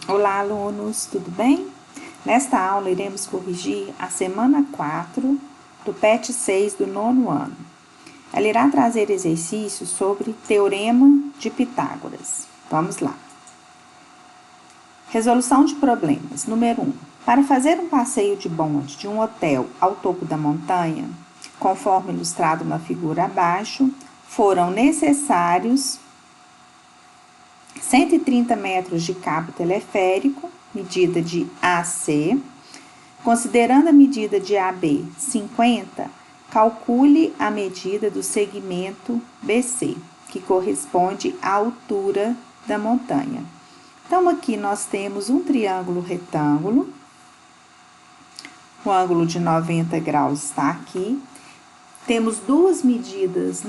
Olá, alunos, tudo bem? Nesta aula, iremos corrigir a semana 4 do PET 6 do 9º ano. Ela irá trazer exercícios sobre Teorema de Pitágoras. Vamos lá. Resolução de problemas. Número 1. Para fazer um passeio de bonde de um hotel ao topo da montanha, conforme ilustrado na figura abaixo, foram necessários 130 metros de cabo teleférico, medida de AC. Considerando a medida de AB 50, calcule a medida do segmento BC, que corresponde à altura da montanha. Então, aqui nós temos um triângulo retângulo. O ângulo de 90 graus está aqui. Temos duas medidas,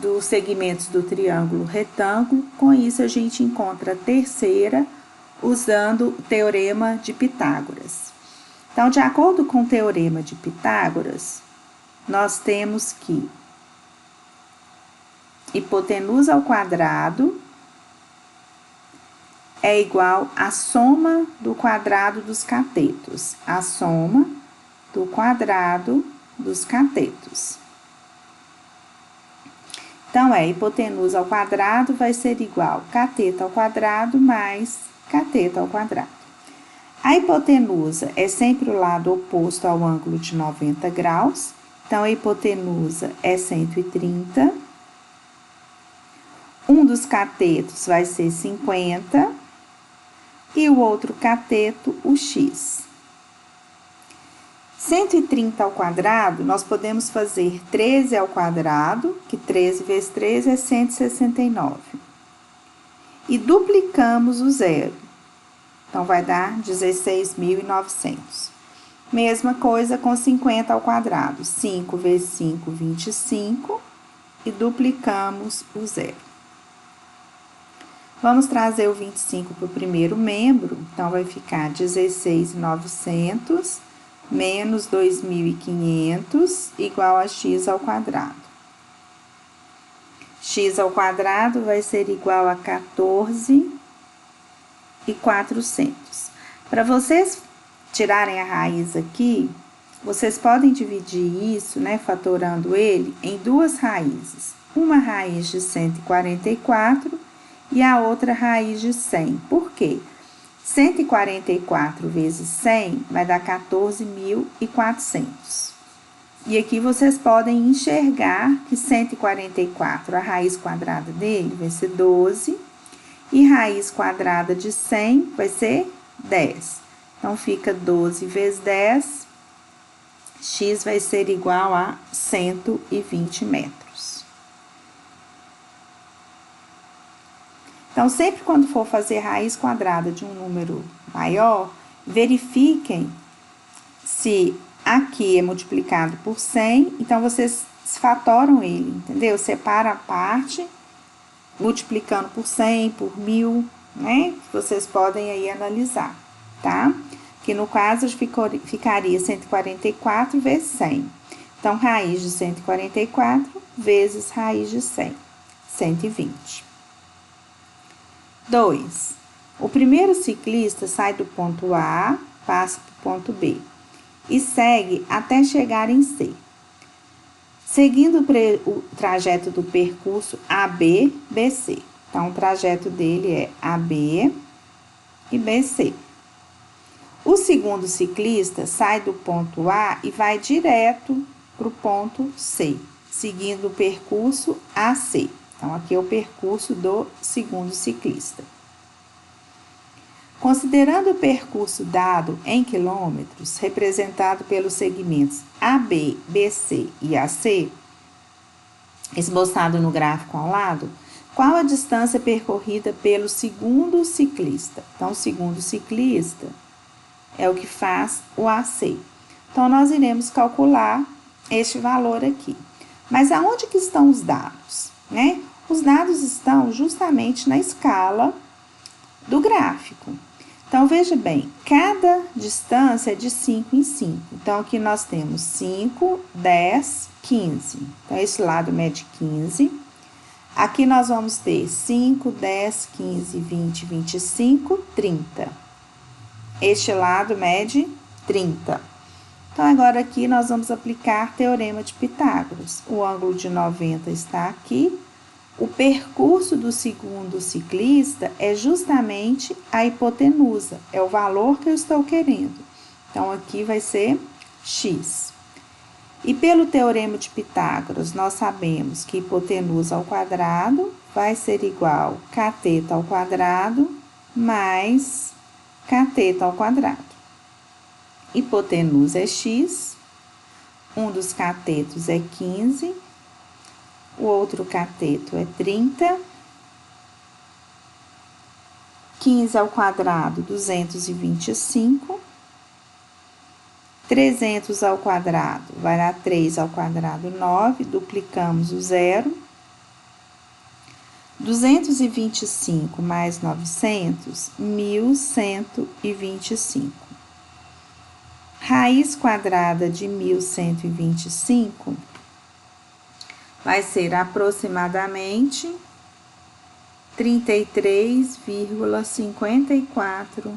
dos segmentos do triângulo retângulo. Com isso, a gente encontra a terceira usando o Teorema de Pitágoras. Então, de acordo com o Teorema de Pitágoras, nós temos que hipotenusa ao quadrado é igual à soma do quadrado dos catetos. A soma do quadrado dos catetos. Então, hipotenusa ao quadrado vai ser igual a cateto ao quadrado mais cateto ao quadrado. A hipotenusa é sempre o lado oposto ao ângulo de 90 graus. Então, a hipotenusa é 130. Um dos catetos vai ser 50. E o outro cateto, o x. 130 ao quadrado, nós podemos fazer 13 ao quadrado, que 13 vezes 13 é 169. E duplicamos o zero. Então, vai dar 16.900. Mesma coisa com 50 ao quadrado. 5 vezes 5, 25. E duplicamos o zero. Vamos trazer o 25 para o primeiro membro. Então, vai ficar 16.900 menos 2.500 igual a x ao quadrado. X ao quadrado vai ser igual a 14.400. Para vocês tirarem a raiz aqui, vocês podem dividir isso, fatorando ele, em duas raízes. Uma raiz de 144 e a outra raiz de 100. Por quê? 144 vezes 100 vai dar 14.400. E aqui vocês podem enxergar que 144, a raiz quadrada dele vai ser 12. E raiz quadrada de 100 vai ser 10. Então, fica 12 vezes 10. X vai ser igual a 120 metros. Então, sempre quando for fazer raiz quadrada de um número maior, verifiquem se aqui é multiplicado por 100, então vocês fatoram ele, entendeu? Separa a parte, multiplicando por 100, por 1000, Vocês podem aí analisar, tá? Que no caso ficaria 144 vezes 100. Então, raiz de 144 vezes raiz de 100, 120. 2. O primeiro ciclista sai do ponto A, passa para o ponto B e segue até chegar em C. Seguindo o trajeto do percurso AB, BC. Então, o trajeto dele é AB e BC. O segundo ciclista sai do ponto A e vai direto para o ponto C, seguindo o percurso AC. Então, aqui é o percurso do segundo ciclista. Considerando o percurso dado em quilômetros, representado pelos segmentos AB, BC e AC, esboçado no gráfico ao lado, qual a distância percorrida pelo segundo ciclista? Então, o segundo ciclista é o que faz o AC. Então, nós iremos calcular este valor aqui. Mas aonde que estão os dados? Os dados estão justamente na escala do gráfico. Então, veja bem, cada distância é de 5 em 5. Então, aqui nós temos 5, 10, 15. Então, esse lado mede 15. Aqui nós vamos ter 5, 10, 15, 20, 25, 30. Este lado mede 30. Então, agora aqui nós vamos aplicar Teorema de Pitágoras. O ângulo de 90 está aqui. O percurso do segundo ciclista é justamente a hipotenusa, é o valor que eu estou querendo. Então, aqui vai ser x. E pelo Teorema de Pitágoras, nós sabemos que hipotenusa ao quadrado vai ser igual a cateto ao quadrado mais cateto ao quadrado. Hipotenusa é x, um dos catetos é 15, o outro cateto é 30, 15 ao quadrado, 225, 300 ao quadrado, vai dar 3 ao quadrado, 9, duplicamos o zero. 225 mais 900, 1.125. Raiz quadrada de 1.125 vai ser aproximadamente 33,54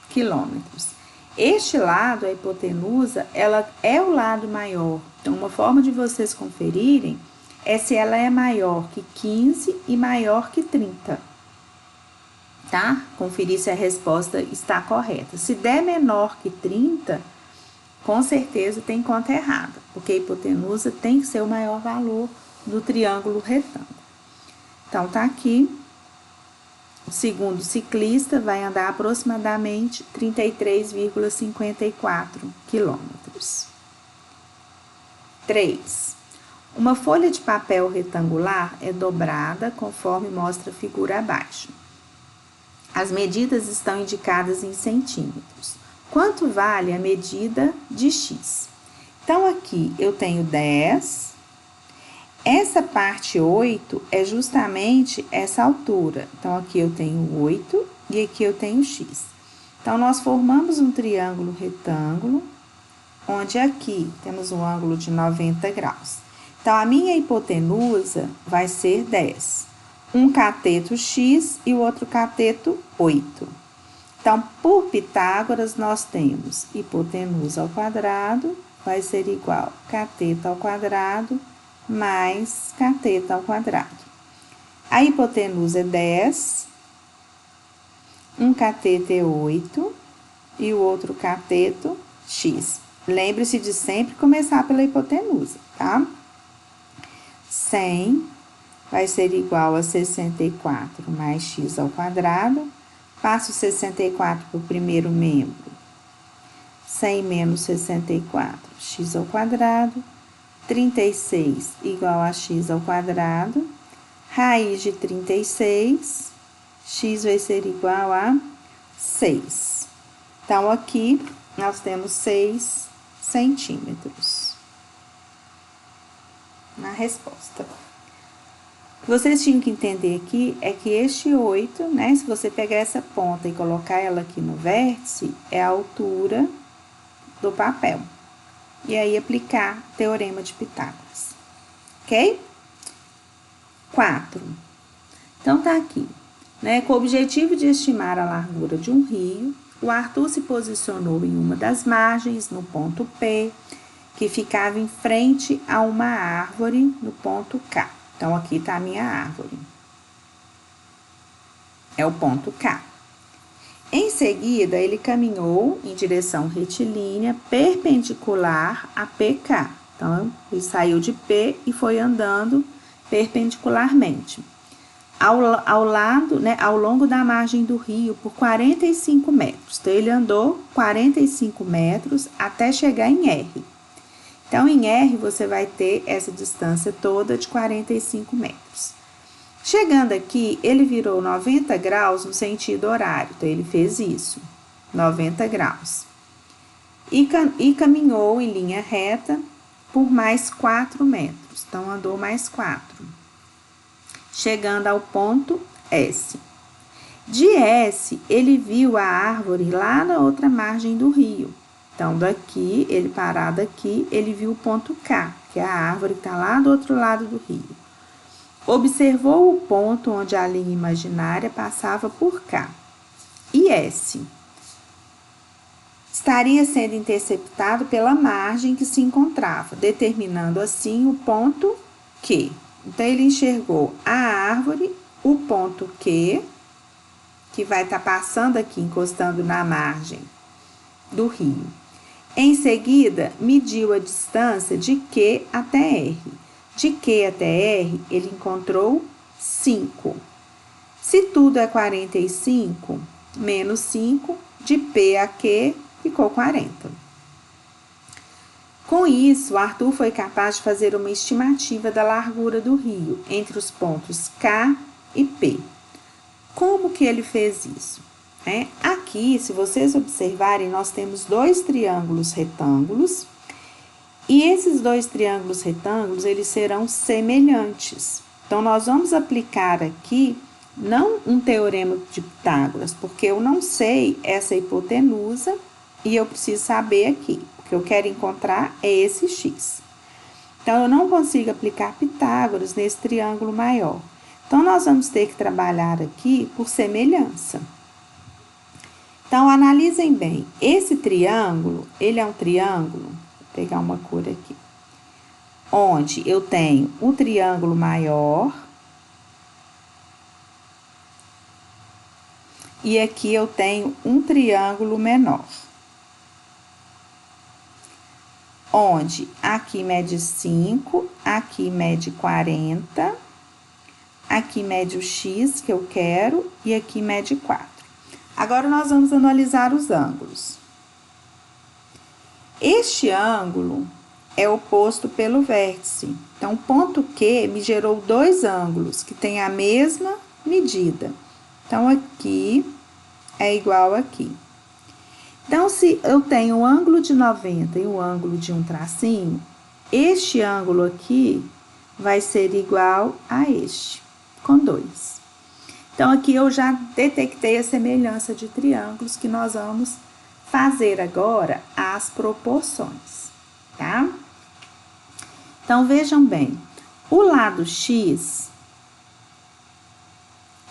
quilômetros. Este lado, a hipotenusa, ela é o lado maior. Então, uma forma de vocês conferirem é se ela é maior que 15 e maior que 30. Tá? Conferir se a resposta está correta. Se der menor que 30, com certeza tem conta errada, porque a hipotenusa tem que ser o maior valor do triângulo retângulo. Então, tá aqui. O segundo ciclista vai andar aproximadamente 33,54 quilômetros. 3. Uma folha de papel retangular é dobrada conforme mostra a figura abaixo. As medidas estão indicadas em centímetros. Quanto vale a medida de x? Então, aqui eu tenho 10. Essa parte 8 é justamente essa altura. Então, aqui eu tenho 8 e aqui eu tenho x. Então, nós formamos um triângulo retângulo, onde aqui temos um ângulo de 90 graus. Então, a minha hipotenusa vai ser 10. Um cateto x e o outro cateto 8. Então, por Pitágoras, nós temos hipotenusa ao quadrado vai ser igual a cateto ao quadrado mais cateto ao quadrado. A hipotenusa é 10, um cateto é 8 e o outro cateto x. Lembre-se de sempre começar pela hipotenusa, tá? 100 vai ser igual a 64 mais x ao quadrado. Passo 64 para o primeiro membro. 100 menos 64, x ao quadrado. 36 igual a x ao quadrado. Raiz de 36, x vai ser igual a 6. Então, aqui nós temos 6 centímetros na resposta. O que vocês tinham que entender aqui é que este 8, né, se você pegar essa ponta e colocar ela aqui no vértice, é a altura do papel. E aí, aplicar Teorema de Pitágoras. Ok? 4. Então, tá aqui, né? Com o objetivo de estimar a largura de um rio, o Arthur se posicionou em uma das margens, no ponto P, que ficava em frente a uma árvore, no ponto K. Então, aqui tá a minha árvore. É o ponto K. Em seguida, ele caminhou em direção retilínea perpendicular a PK. Então, ele saiu de P e foi andando perpendicularmente. Ao lado, né, ao longo da margem do rio, por 45 metros. Então, ele andou 45 metros até chegar em R. Então, em R, você vai ter essa distância toda de 45 metros. Chegando aqui, ele virou 90 graus no sentido horário, então ele fez isso, 90 graus. E caminhou em linha reta por mais 4 metros, então andou mais 4. Chegando ao ponto S. De S, ele viu a árvore lá na outra margem do rio. Então, daqui, ele parado aqui, ele viu o ponto K, que é a árvore que está lá do outro lado do rio. observou o ponto onde a linha imaginária passava por K. E S estaria sendo interceptado pela margem que se encontrava, determinando assim o ponto Q. Então, ele enxergou a árvore, o ponto Q, que vai estar passando aqui, encostando na margem do rio. Em seguida, mediu a distância de Q até R. De Q até R, ele encontrou 5. Se tudo é 45, menos 5, de P a Q, ficou 40. Com isso, Arthur foi capaz de fazer uma estimativa da largura do rio entre os pontos K e P. Como que ele fez isso? Aqui, se vocês observarem, nós temos dois triângulos retângulos e esses dois triângulos retângulos, eles serão semelhantes. Então, nós vamos aplicar aqui, não um teorema de Pitágoras, porque eu não sei essa hipotenusa e eu preciso saber aqui. O que eu quero encontrar é esse x. Então, eu não consigo aplicar Pitágoras nesse triângulo maior. Então, nós vamos ter que trabalhar aqui por semelhança. Então, analisem bem. Esse triângulo, ele é um triângulo, vou pegar uma cor aqui, onde eu tenho o triângulo maior e aqui eu tenho um triângulo menor. Onde aqui mede 5, aqui mede 40, aqui mede o x que eu quero e aqui mede 4. Agora, nós vamos analisar os ângulos. Este ângulo é oposto pelo vértice. Então, o ponto Q me gerou dois ângulos que têm a mesma medida. Então, aqui é igual aqui. Então, se eu tenho o ângulo de 90 e o ângulo de um tracinho, este ângulo aqui vai ser igual a este, com 2. Então, aqui eu já detectei a semelhança de triângulos que nós vamos fazer agora as proporções, tá? Então, vejam bem, o lado X,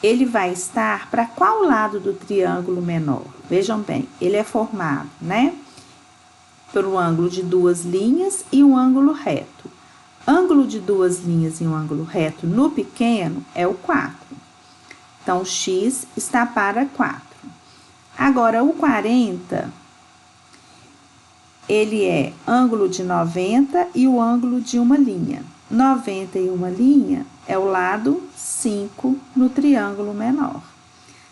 ele vai estar para qual lado do triângulo menor? Vejam bem, ele é formado, né? Por um ângulo de duas linhas e um ângulo reto. Ângulo de duas linhas e um ângulo reto no pequeno é o 4. Então, o x está para 4. Agora, o 40, ele é ângulo de 90 e o ângulo de uma linha. 90 e uma linha é o lado 5 no triângulo menor.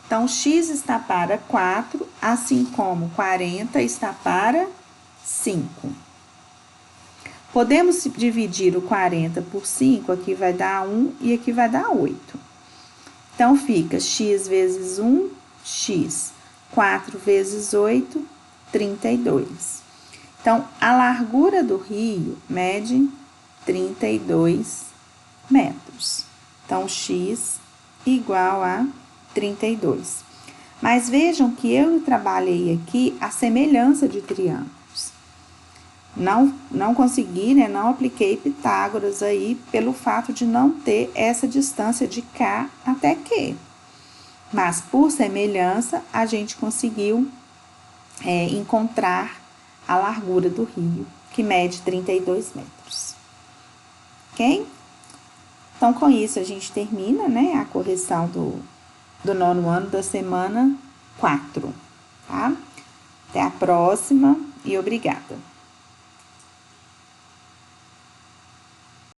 Então, x está para 4, assim como 40 está para 5. Podemos dividir o 40 por 5, aqui vai dar 1 e aqui vai dar 8. Então, fica x vezes 1, x. 4 vezes 8, 32. Então, a largura do rio mede 32 metros. Então, x igual a 32. Mas vejam que eu trabalhei aqui a semelhança de triângulos. Não consegui, né? Não apliquei Pitágoras aí pelo fato de não ter essa distância de K até Q. Mas, por semelhança, a gente conseguiu encontrar a largura do rio, que mede 32 metros. Ok? Então, com isso, a gente termina, né, a correção do nono ano da semana 4, tá? Até a próxima e obrigada.